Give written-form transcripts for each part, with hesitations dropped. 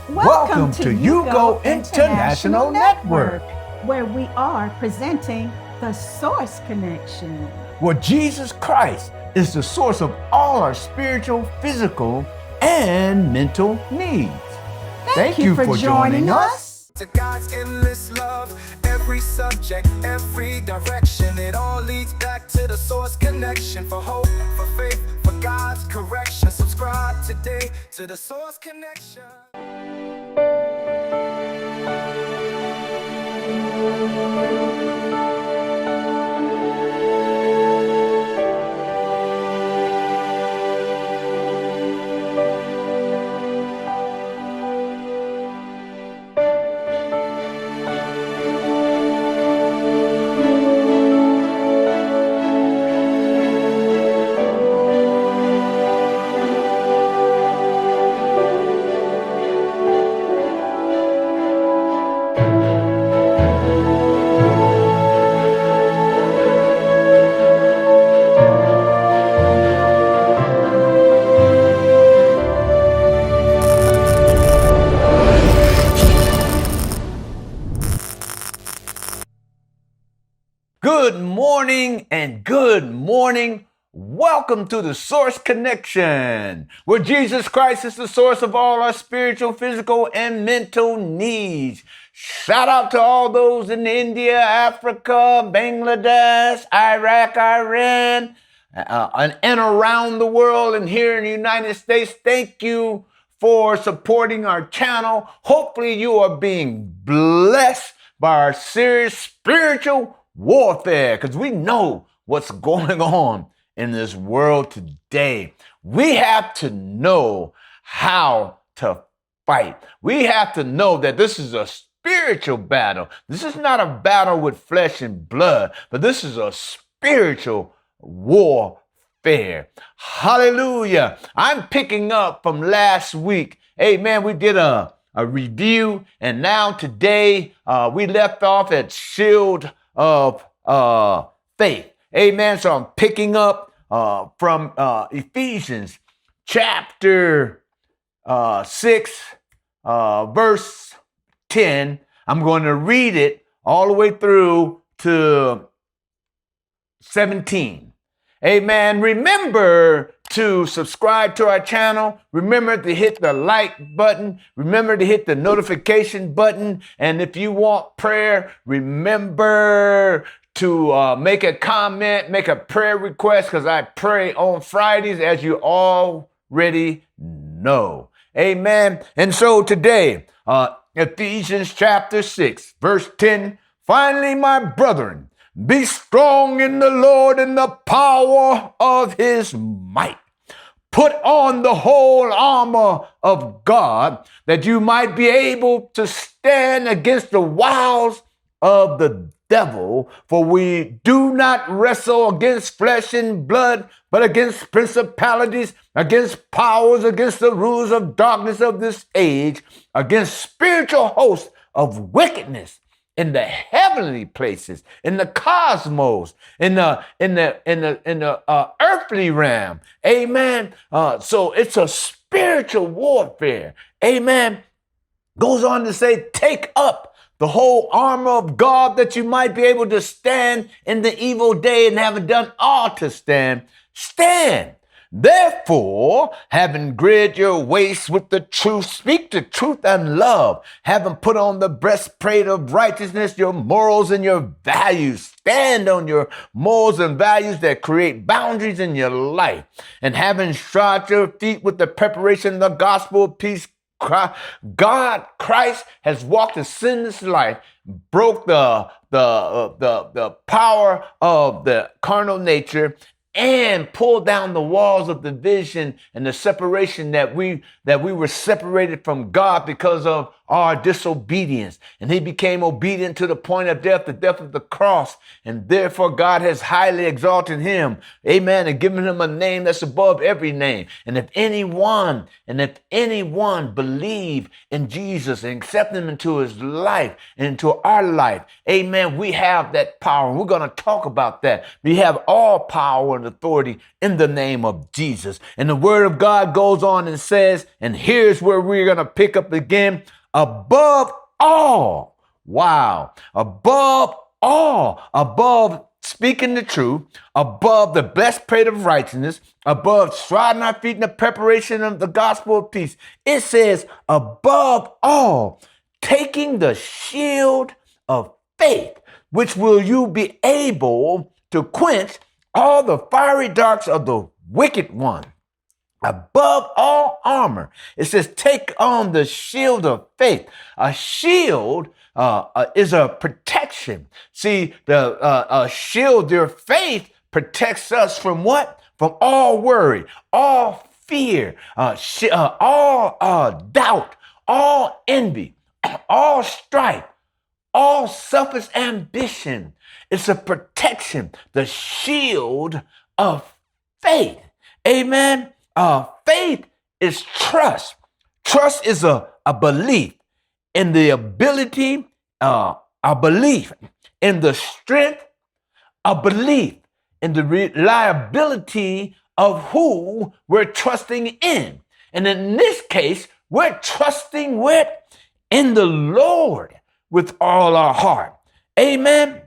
Welcome to Yugo International Network, where we are presenting the Source Connection, where Jesus Christ is the source of all our spiritual, physical, and mental needs. Thank you for joining us. To God's endless love, every subject, every direction, it all leads back to the Source Connection. For hope, for faith, for God's correction. Subscribe today to the Source Connection. Good morning and good morning. Welcome to the Source Connection, where Jesus Christ is the source of all our spiritual, physical, and mental needs. Shout out to all those in India, Africa, Bangladesh, Iraq, Iran, and around the world and here in the United States. Thank you for supporting our channel. Hopefully you are being blessed by our serious spiritual warfare, because we know what's going on in this world today. We have to know how to fight. We have to know that this is a spiritual battle. This is not a battle with flesh and blood, but this is a spiritual warfare. Hallelujah. I'm picking up from last week. Amen. We did a review, and now today we left off at Shield of faith. Amen. So I'm picking up from Ephesians chapter 6, verse 10. I'm going to read it all the way through to 17. Amen. Remember to subscribe to our channel. Remember to hit the like button. Remember to hit the notification button. And if you want prayer, remember to make a comment, make a prayer request, because I pray on Fridays, as you already know. Amen. And so today, Ephesians chapter 6, verse 10, finally, my brethren, be strong in the Lord and the power of his might. Put on the whole armor of God, that you might be able to stand against the wiles of the devil. For we do not wrestle against flesh and blood, but against principalities, against powers, against the rulers of darkness of this age, against spiritual hosts of wickedness in the heavenly places, in the cosmos, in the earthly realm. Amen. So it's a spiritual warfare. Amen. Goes on to say, take up the whole armor of God, that you might be able to stand in the evil day, and having done all to stand, stand. Therefore, having girded your waist with the truth, speak the truth and love. Having put on the breastplate of righteousness, your morals and your values. Stand on your morals and values that create boundaries in your life. And having shod your feet with the preparation of the gospel of peace, God, Christ, has walked a sinless life, broke the power of the carnal nature, and pull down the walls of division and the separation that we were separated from God because of our disobedience. And he became obedient to the point of death, the death of the cross. And therefore God has highly exalted him. Amen. And given him a name that's above every name. And if anyone believe in Jesus and accept him into his life and into our life, amen, we have that power. And we're going to talk about that. We have all power and authority in the name of Jesus. And the word of God goes on and says, and here's where we're going to pick up again, above all. Wow. Above all, above speaking the truth, above the breastplate of righteousness, above striding our feet in the preparation of the gospel of peace. It says, above all, taking the shield of faith, which will you be able to quench all the fiery darts of the wicked one. Above all armor, it says, take on the shield of faith. A shield is a protection. See, the shield, your faith protects us from what? From all worry, all fear, all doubt, all envy, all strife, all selfish ambition. It's a protection, the shield of faith. Amen. Faith is trust. Trust is a belief in the ability, a belief in the strength, a belief in the reliability of who we're trusting in. And in this case, we're trusting in the Lord with all our heart. Amen.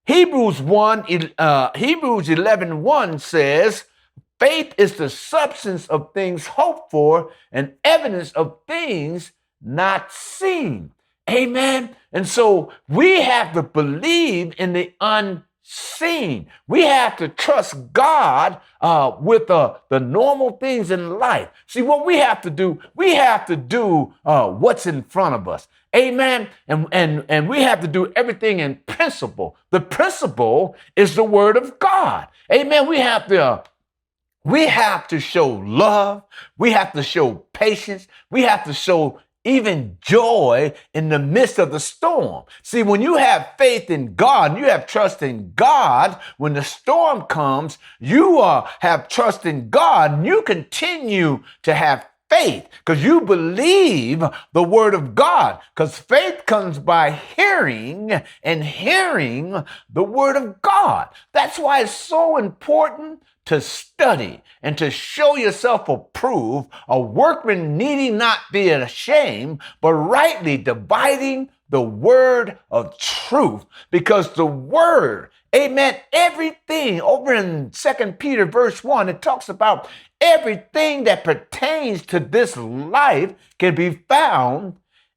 Hebrews 11:1 says, faith is the substance of things hoped for and evidence of things not seen. Amen. And so we have to believe in the unseen. We have to trust God with the normal things in life. See, what we have to do what's in front of us. Amen. And we have to do everything in principle. The principle is the word of God. Amen. We have to show love. We have to show patience. We have to show even joy in the midst of the storm. See, when you have faith in God, you have trust in God, when the storm comes, you have trust in God, and you continue to have faith because you believe the word of God, because faith comes by hearing and hearing the word of God. That's why it's so important to study and to show yourself approved, a workman needing not be ashamed, but rightly dividing the word of truth, because the word, amen, everything over in 2 Peter verse 1, it talks about everything that pertains to this life can be found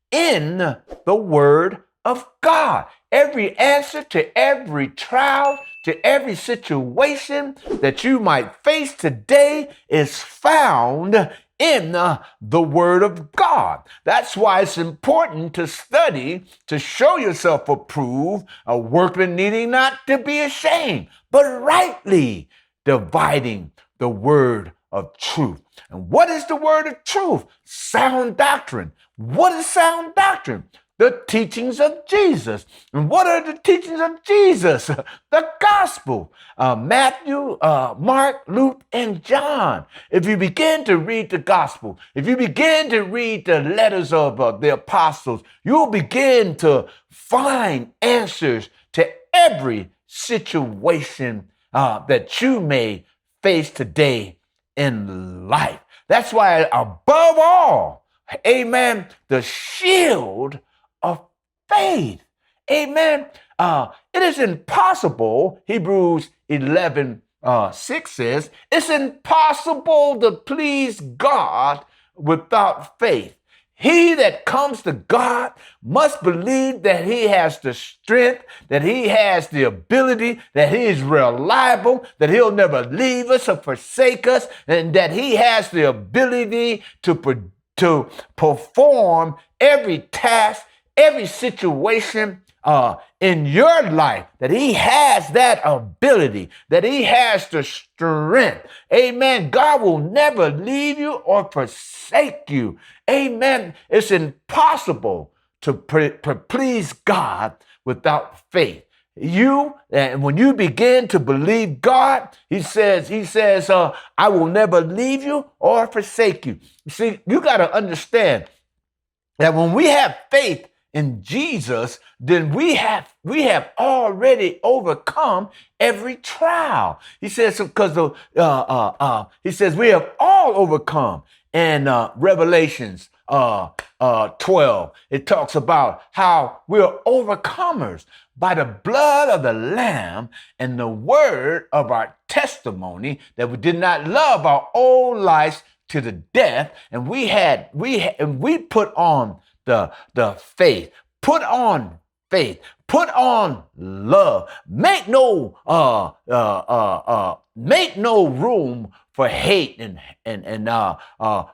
in the word of God. Every answer to every trial, to every situation that you might face today is found in the word of God. That's why it's important to study, to show yourself approved, a workman needing not to be ashamed, but rightly dividing the word of truth. And what is the word of truth? Sound doctrine. What is sound doctrine? The teachings of Jesus. And what are the teachings of Jesus? The gospel. Matthew, Mark, Luke, and John. If you begin to read the gospel, if you begin to read the letters of the apostles, you'll begin to find answers to every situation that you may face today in life. That's why above all, amen, the shield of faith. Amen. It is impossible, Hebrews 11:6 says, it's impossible to please God without faith. He that comes to God must believe that he has the strength, that he has the ability, that he is reliable, that he'll never leave us or forsake us, and that he has the ability to perform every task, every situation in your life, that he has that ability, that he has the strength. Amen. God will never leave you or forsake you. Amen. It's impossible to please God without faith. And when you begin to believe God, he says, I will never leave you or forsake you. See, you got to understand that when we have faith in Jesus, then we have already overcome every trial. He says, because he says we have all overcome. And Revelations 12, it talks about how we're overcomers by the blood of the Lamb and the word of our testimony, that we did not love our old lives to the death. And we put on the faith, put on faith, put on love. Make no room for hate and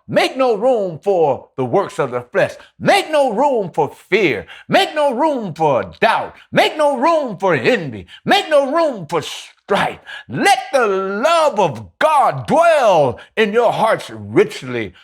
make no room for the works of the flesh. Make no room for fear. Make no room for doubt. Make no room for envy. Make no room for strife. Let the love of God dwell in your hearts richly,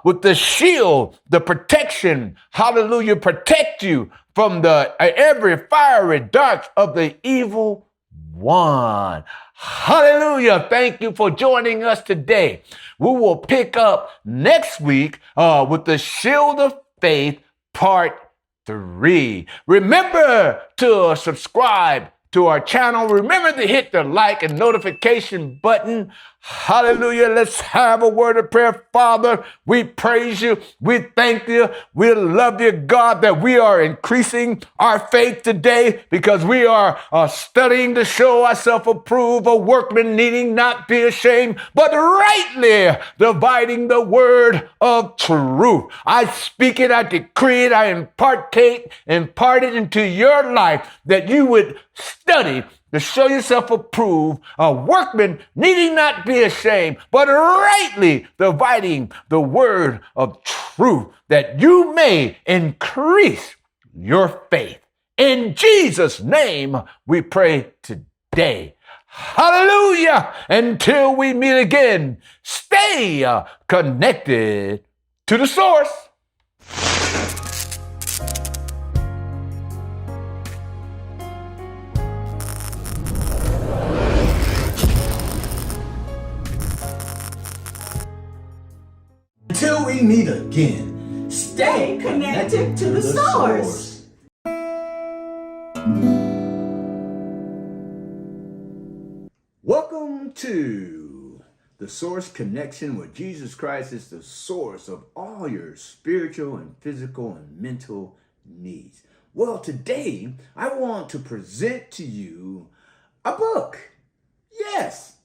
with the shield, the protection, hallelujah, protect you from the every fiery dart of the evil one. Hallelujah. Thank you for joining us today. We will pick up next week with the Shield of Faith Part 3. Remember to subscribe to our channel. Remember to hit the like and notification button. Hallelujah. Let's have a word of prayer. Father, we praise you. We thank you. We love you, God, that we are increasing our faith today because we are studying to show ourselves approved, a workman needing not be ashamed, but rightly dividing the word of truth. I speak it, I decree it, I impart it into your life, that you would study to show yourself approved, a workman needing not be ashamed, but rightly dividing the word of truth, that you may increase your faith. In Jesus' name we pray today. Hallelujah! Until we meet again, stay connected to the source. Until we meet again, Stay connected to the source. Welcome to the Source Connection, where Jesus Christ is the source of all your spiritual and physical and mental needs. Well, today I want to present to you a book. Yes,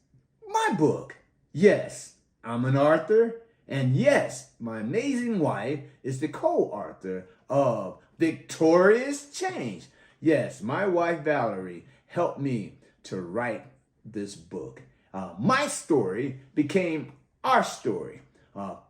my book. Yes, I'm an author. And yes, my amazing wife is the co-author of Victorious Change. Yes, my wife Valerie helped me to write this book. My story became our story.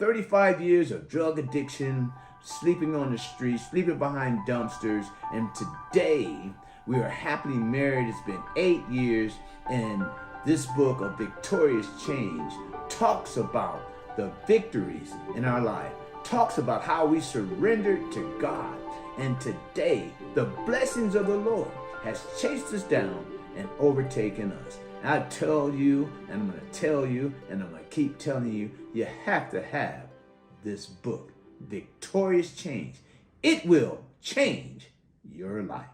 35 years of drug addiction, sleeping on the street, sleeping behind dumpsters, and today we are happily married. It's been 8 years, and this book of Victorious Change talks about the victories in our life, talks about how we surrendered to God. And today, the blessings of the Lord has chased us down and overtaken us. I tell you, and I'm going to tell you, and I'm going to keep telling you, you have to have this book, Victorious Change. It will change your life.